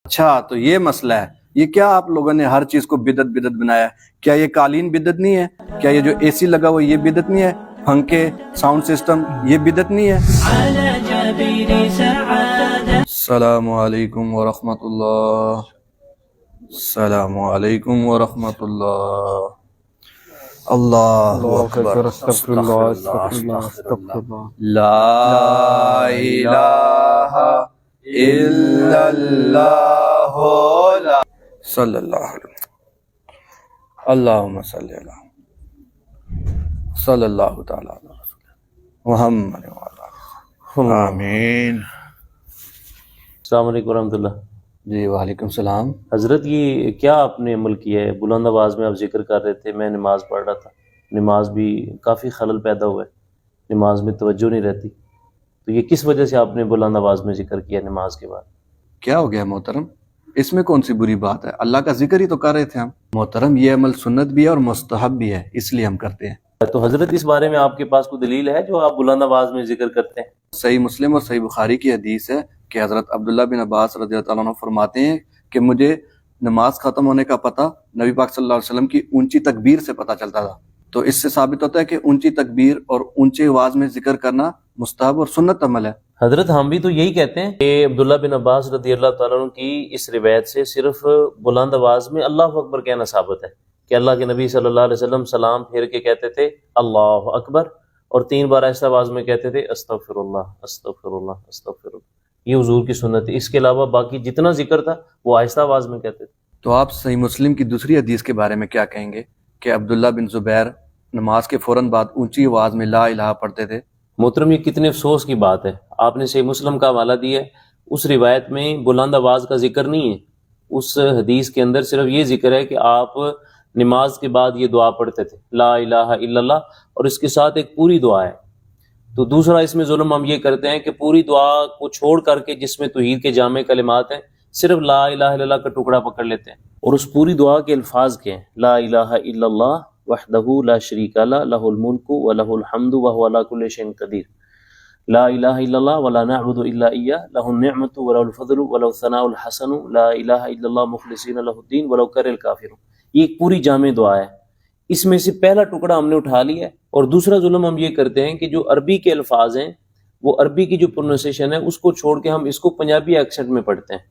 اچھا تو یہ مسئلہ ہے، یہ کیا آپ لوگوں نے ہر چیز کو بدعت بدعت بنایا ہے؟ کیا یہ قالین بدعت نہیں ہے؟ کیا یہ جو اے سی لگا ہوا یہ بدعت نہیں ہے؟ پنکھے، ساؤنڈ سسٹم یہ بدعت نہیں ہے؟ السلام علیکم ورحمۃ اللہ، السلام علیکم ورحمۃ اللہ، اللہ اکبر، استغفر اللہ، استغفر اللہ، لا الہ الا اللہ، لا صلی اللہ علیہ وسلم، اللہم صلی اللہ تعالی علی رسول محمد وعلی آمین۔ السلام علیکم ورحمۃ اللہ۔ جی وعلیکم السلام۔ حضرت یہ کیا آپ نے عمل کیا ہے؟ بلند آواز میں آپ ذکر کر رہے تھے، میں نماز پڑھ رہا تھا، نماز بھی کافی خلل پیدا ہوا ہے، نماز میں توجہ نہیں رہتی، تو یہ کس وجہ سے آپ نے بلند آواز میں ذکر کیا نماز کے بعد؟ کیا ہو گیا محترم؟ اس میں کون سی بری بات ہے؟ اللہ کا ذکر ہی تو کر رہے تھے ہم۔ محترم یہ عمل سنت بھی ہے اور مستحب بھی ہے، اس لیے ہم کرتے ہیں۔ تو حضرت اس بارے میں آپ کے پاس کوئی دلیل ہے جو آپ بلند آواز میں ذکر کرتے ہیں؟ صحیح مسلم اور صحیح بخاری کی حدیث ہے کہ حضرت عبداللہ بن عباس رضی اللہ عنہ فرماتے ہیں کہ مجھے نماز ختم ہونے کا پتہ نبی پاک صلی اللہ علیہ وسلم کی اونچی تکبیر سے پتہ چلتا تھا۔ تو اس سے ثابت ہوتا ہے کہ اونچی تکبیر اور اونچی آواز میں ذکر کرنا مستحب اور سنت عمل ہے۔ حضرت ہم بھی تو یہی کہتے ہیں کہ عبداللہ بن عباس رضی اللہ تعالیٰ عنہ کی اس روایت سے صرف بلند آواز میں اللہ اکبر کہنا ثابت ہے کہ اللہ کے نبی صلی اللہ علیہ وسلم سلام پھیر کے کہتے تھے اللہ اکبر، اور 3 بار آہستہ آواز میں کہتے تھے استغفر اللہ استغفر اللہ استغفر اللہ۔ یہ حضور کی سنت ہے، اس کے علاوہ باقی جتنا ذکر تھا وہ آہستہ آواز میں کہتے تھے۔ تو آپ صحیح مسلم کی دوسری حدیث کے بارے میں کیا کہیں گے کہ عبداللہ بن زبیر نماز کے فوراً بعد اونچی آواز میں لا الہ پڑھتے تھے؟ محترم یہ کتنے افسوس کی بات ہے، آپ نے صحیح مسلم کا حوالہ دیا ہے، اس روایت میں بلند آواز کا ذکر نہیں ہے، اس حدیث کے اندر صرف یہ ذکر ہے کہ آپ نماز کے بعد یہ دعا پڑھتے تھے لا الہ الا اللہ، اور اس کے ساتھ ایک پوری دعا ہے۔ تو دوسرا اس میں ظلم ہم یہ کرتے ہیں کہ پوری دعا کو چھوڑ کر کے جس میں توحید کے جامع کلمات ہیں صرف لا الہ الا اللہ کا ٹکڑا پکڑ لیتے ہیں، اور اس پوری دعا کے الفاظ کے ہیں لا الہ الا اللہ وحدہ لا شریک لہ لہ الملک ولہ الحمد وہو علی کل شیء قدیر، لا الہ الا اللہ ولا نعبد الا ایہ لہ النعمۃ ولہ الفضل ولہ الثناء الحسن لا الہ الا اللہ مخلصین لہ الدین ولو کرہ الکافرون۔ یہ ایک پوری جامع دعا ہے، اس میں سے پہلا ٹکڑا ہم نے اٹھا لیا ہے، اور دوسرا ظلم ہم یہ کرتے ہیں کہ جو عربی کے الفاظ ہیں وہ عربی کی جو پروننسیشن ہے اس کو چھوڑ کے ہم اس کو پنجابی ایکسنٹ میں پڑھتے ہیں،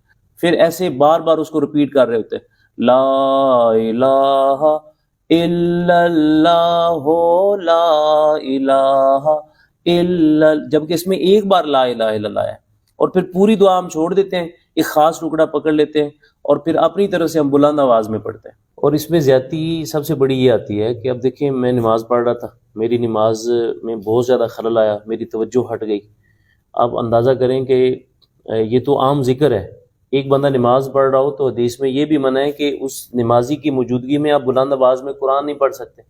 پھر ایسے بار بار اس کو ریپیٹ کر رہے ہوتے ہیں لا الہ الا اللہ لا الہ الا، جبکہ اس میں ایک بار لا الہ الا اللہ ہے، اور پھر پوری دعا ہم چھوڑ دیتے ہیں، ایک خاص ٹکڑا پکڑ لیتے ہیں اور پھر اپنی طرف سے ہم بلند آواز میں پڑھتے ہیں۔ اور اس میں زیادتی سب سے بڑی یہ آتی ہے کہ اب دیکھیں میں نماز پڑھ رہا تھا، میری نماز میں بہت زیادہ خلل آیا، میری توجہ ہٹ گئی۔ آپ اندازہ کریں کہ یہ تو عام ذکر ہے، ایک بندہ نماز پڑھ رہا ہو تو حدیث میں یہ بھی منع ہے کہ اس نمازی کی موجودگی میں آپ بلند آواز میں قرآن نہیں پڑھ سکتے۔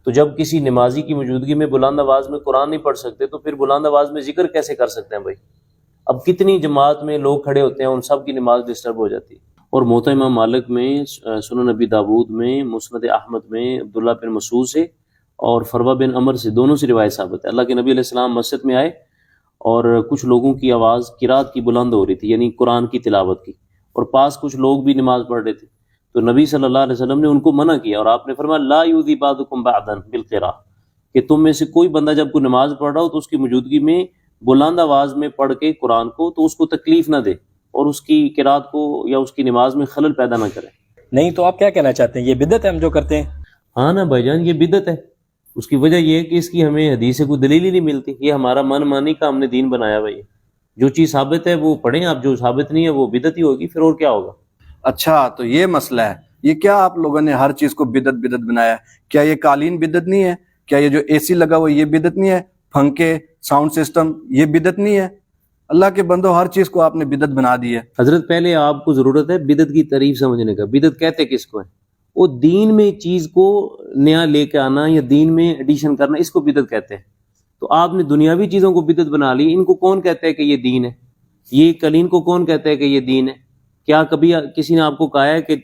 تو جب کسی نمازی کی موجودگی میں بلند آواز میں قرآن نہیں پڑھ سکتے تو پھر بلند آواز میں ذکر کیسے کر سکتے ہیں بھائی؟ اب کتنی جماعت میں لوگ کھڑے ہوتے ہیں، ان سب کی نماز ڈسٹرب ہو جاتی ہے۔ اور موطا امام مالک میں، سنن نبی داود میں، مسند احمد میں عبداللہ بن مسعود سے اور فروہ بن عمر سے دونوں سے روایت ثابت ہے، اللہ کے نبی علیہ السلام مسجد میں آئے اور کچھ لوگوں کی آواز قرات کی بلند ہو رہی تھی، یعنی قرآن کی تلاوت کی، اور پاس کچھ لوگ بھی نماز پڑھ رہے تھے، تو نبی صلی اللہ علیہ وسلم نے ان کو منع کیا اور آپ نے فرمایا لا یؤذی بعضکم بعضا بالقراءۃ، کہ تم میں سے کوئی بندہ جب کوئی نماز پڑھ رہا ہو تو اس کی موجودگی میں بلند آواز میں پڑھ کے قرآن کو تو اس کو تکلیف نہ دے اور اس کی قرات کو یا اس کی نماز میں خلل پیدا نہ کرے۔ نہیں تو آپ کیا کہنا چاہتے ہیں، یہ بدعت ہے ہم جو کرتے ہیں؟ ہاں نا بھائی جان، یہ بدعت ہے۔ اس کی وجہ یہ ہے کہ اس کی ہمیں حدیث سے کوئی دلیل ہی نہیں ملتی، یہ ہمارا من مانی کا ہم نے دین بنایا بھائی، جو چیز ثابت ہے وہ پڑھیں آپ، جو ثابت نہیں ہے وہ بدعت ہی ہوگی، پھر اور کیا ہوگا؟ اچھا تو یہ مسئلہ ہے، یہ کیا آپ لوگوں نے ہر چیز کو بدعت بدعت بنایا ہے؟ کیا یہ قالین بدعت نہیں ہے؟ کیا یہ جو اے سی لگا ہوا یہ بدعت نہیں ہے؟ پنکھے، ساؤنڈ سسٹم یہ بدعت نہیں ہے؟ اللہ کے بندو ہر چیز کو آپ نے بدعت بنا دی ہے۔ حضرت پہلے آپ کو ضرورت ہے بدعت کی تعریف سمجھنے کا، بدعت کہتے کس کو ہے؟ وہ دین میں چیز کو نیا لے کے آنا یا دین میں ایڈیشن کرنا، اس کو بدعت کہتے ہیں۔ تو آپ نے دنیاوی چیزوں کو بدعت بنا لی، ان کو کون کہتا ہے کہ یہ دین ہے؟ یہ قلین کو کون کہتا ہے کہ یہ دین ہے؟ کیا کبھی کسی نے آپ کو کہا ہے کہ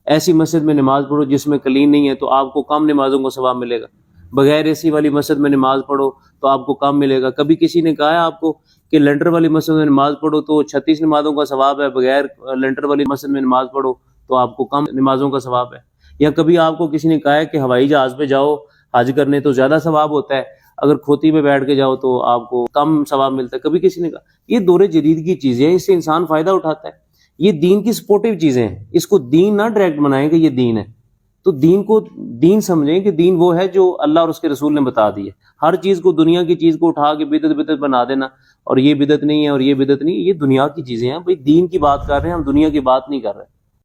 ایسی مسجد میں نماز پڑھو جس میں قلین نہیں ہے تو آپ کو کم نمازوں کا ثواب ملے گا؟ بغیر اے سی والی مسجد میں نماز پڑھو تو آپ کو کم ملے گا. کبھی کسی نے کہا ہے آپ کو کہ لینٹر والی مسجد میں نماز پڑھو تو 36 نمازوں کا ثواب ہے, بغیر لینٹر والی مسجد میں نماز پڑھو تو آپ کو کم نمازوں کا ثواب ہے؟ یا کبھی آپ کو کسی نے کہا ہے کہ ہوائی جہاز پہ جاؤ حج کرنے تو زیادہ ثواب ہوتا ہے, اگر کھوتی پہ بیٹھ کے جاؤ تو آپ کو کم ثواب ملتا ہے؟ کبھی کسی نے کہا؟ یہ دور جدید کی چیزیں ہیں, اس سے انسان فائدہ اٹھاتا ہے. یہ دین کی سپورٹیو چیزیں ہیں, اس کو دین نہ ڈائریکٹ بنائیں کہ یہ دین ہے. تو دین کو دین سمجھیں کہ دین وہ ہے جو اللہ اور اس کے رسول نے بتا دی ہے. ہر چیز کو, دنیا کی چیز کو اٹھا کے بدعت بنا دینا اور یہ بدعت نہیں ہے اور یہ بدعت نہیں ہے, یہ دنیا کی چیزیں ہیں. بھائی دین کی بات کر رہے ہیں ہم, دنیا کی بات نہیں کر رہے.